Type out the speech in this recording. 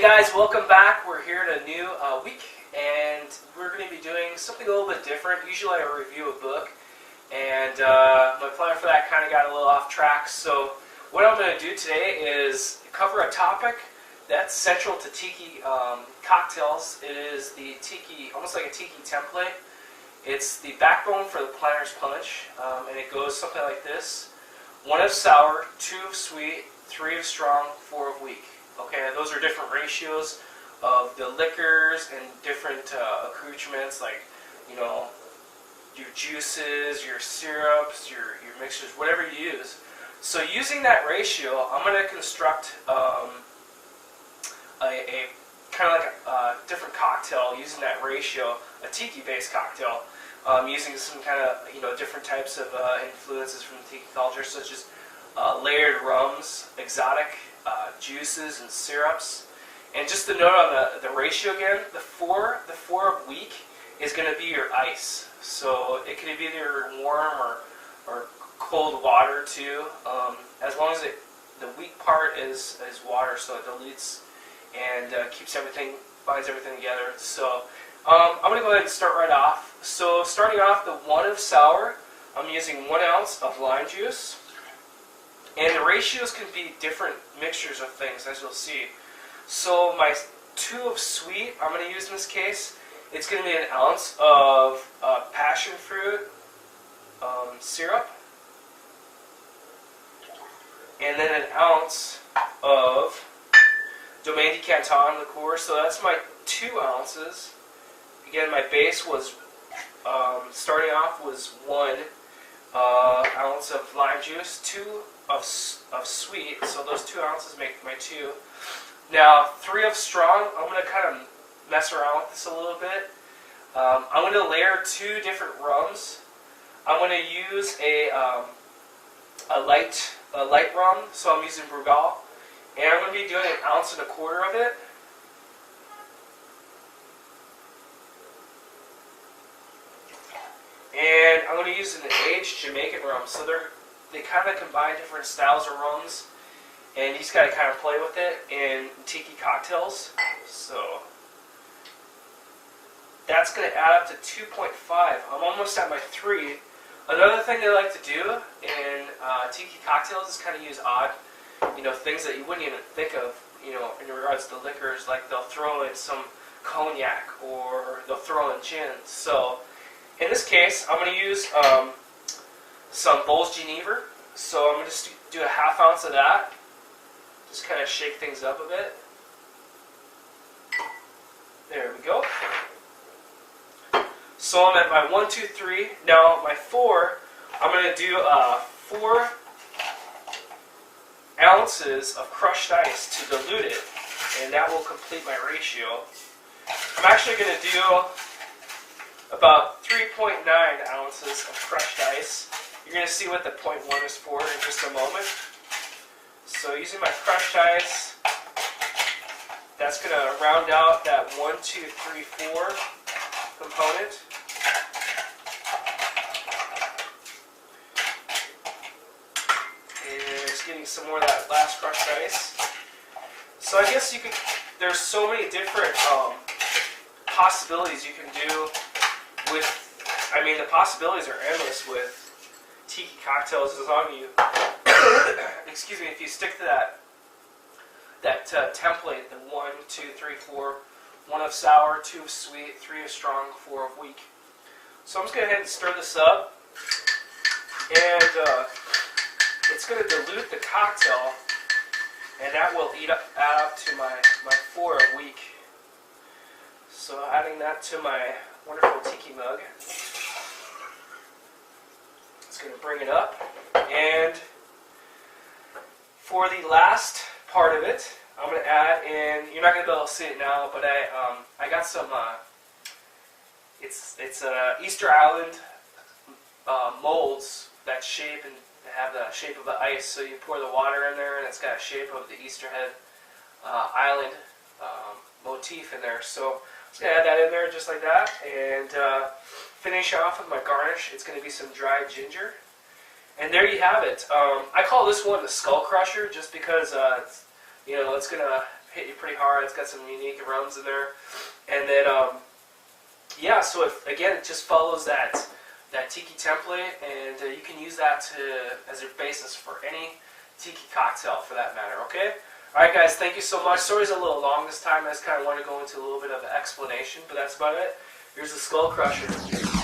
guys, welcome back. We're here in a new week, and we're going to be doing something a little bit different. Usually I review a book, and my plan for that kind of got a little off track. So what I'm going to do today is cover a topic that's central to Tiki cocktails. It is the Tiki, almost like a Tiki template. It's the backbone for the Planner's Punch, and it goes something like this: 1 of sour, 2 of sweet, 3 of strong, 4 of weak. Okay, those are different ratios of the liquors and different accoutrements, like, you know, your juices, your syrups, your mixtures, whatever you use. So using that ratio, I'm going to construct a kind of like a different cocktail using that ratio, a tiki-based cocktail, using some kind of, you know, different types of influences from the tiki culture, such as layered rums, exotic juices and syrups. And just to note on the ratio again, the 4 of weak is going to be your ice. So it can be either warm or cold water too, as long as the weak part is water, so it dilutes and keeps everything, binds everything together. So I'm going to go ahead and start right off. So starting off, the 1 of sour, I'm using 1 ounce of lime juice. And the ratios can be different mixtures of things, as you'll see. So my 2 of sweet, I'm going to use in this case, it's going to be 1 ounce of passion fruit syrup, and then 1 ounce of Domaine de Canton liqueur. So that's my 2 ounces. Again, my base was, starting off was 1 ounce of lime juice, 2 of sweet, so those 2 ounces make my 2. Now 3 of strong, I'm going to kind of mess around with this a little bit. I'm going to layer 2 different rums. I'm going to use a light rum, so I'm using Brugal, and I'm going to be doing 1.25 ounces of it. And I'm going to use an aged Jamaican rum, so they kind of combine different styles of rums, and you just got to kind of play with it in tiki cocktails. So that's going to add up to 2.5. I'm almost at my 3. Another thing they like to do in tiki cocktails is kind of use odd, you know, things that you wouldn't even think of, you know, in regards to liquors. Like they'll throw in some cognac, or they'll throw in gin. So in this case, I'm going to use some Bols Genever. So I'm going to just do 1/2 ounce of that. Just kind of shake things up a bit. There we go. So I'm at my 1, 2, 3. Now my 4, I'm going to do 4 ounces of crushed ice to dilute it, and that will complete my ratio. I'm actually going to do about 3.9 ounces of crushed ice. You're going to see what the 0.1 is for in just a moment. So using my crushed ice, that's going to round out that 1, 2, 3, 4 component. And just getting some more of that last crushed ice. So I guess you could, there's so many different possibilities you can do with, I mean, the possibilities are endless with tiki cocktails, as long as you, excuse me, if you stick to that template, the 1, 2, 3, 4, 1 of sour, 2 of sweet, 3 of strong, 4 of weak. So I'm just going to go ahead and stir this up, and it's going to dilute the cocktail, and that will add up to my 4 of weak. So adding that to my wonderful tiki mug. It's going to bring it up, and for the last part of it, I'm going to add in, you're not going to be able to see it now, but I got some, it's Easter Island molds that shape and have the shape of the ice, so you pour the water in there and it's got a shape of the Easter Head Island motif in there. So I'm just going to add that in there just like that, and finish off with my garnish. It's going to be some dried ginger. And there you have it. I call this one the Skullcrusher just because it's, you know, it's going to hit you pretty hard. It's got some unique rums in there, and then yeah. So again, it just follows that Tiki template, and you can use that as your basis for any Tiki cocktail for that matter. Okay. All right, guys. Thank you so much. Sorry, it's a little long this time. I just kind of want to go into a little bit of an explanation, but that's about it. Here's the Skullcrusher.